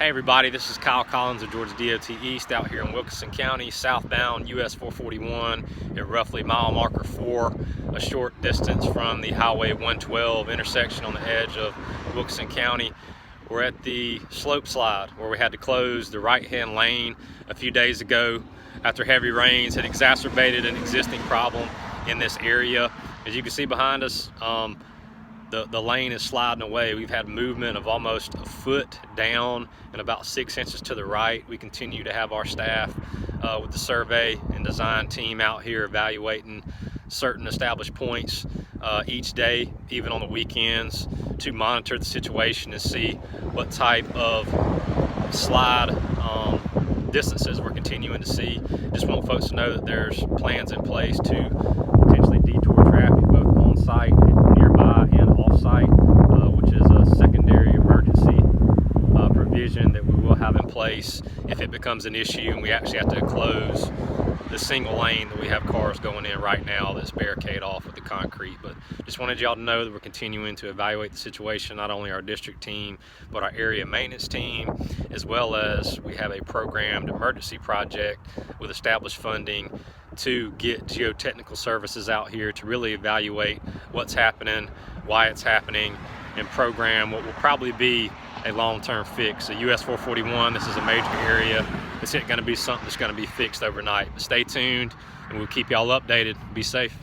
Hey everybody, this is Kyle Collins of Georgia DOT East out here in Wilkinson County, southbound US 441 at roughly mile marker 4, a short distance from the Highway 112 intersection on the edge of Wilkinson County. We're at the slope slide where we had to close the right-hand lane a few days ago after heavy rains had exacerbated an existing problem in this area. As you can see behind us, the lane is sliding away. We've had movement of almost a foot down and about 6 inches to the right. We continue to have our staff with the survey and design team out here evaluating certain established points each day, even on the weekends, to monitor the situation and see what type of slide distances we're continuing to see. Just want folks to know that there's plans in place to potentially detour traffic both on site, nearby, and off site, which is a secondary emergency provision that we will have in place if it becomes an issue and we actually have to close the single lane that we have cars going in right now that's barricaded off with the concrete. But just wanted y'all to know that we're continuing to evaluate the situation, not only our district team but our area maintenance team, as well as we have a programmed emergency project with established funding to get geotechnical services out here to really evaluate what's happening, why it's happening, and program what will probably be a long-term fix. The US 441, this is a major area. It's going to be something that's going to be fixed overnight. But stay tuned and we'll keep y'all updated. Be safe.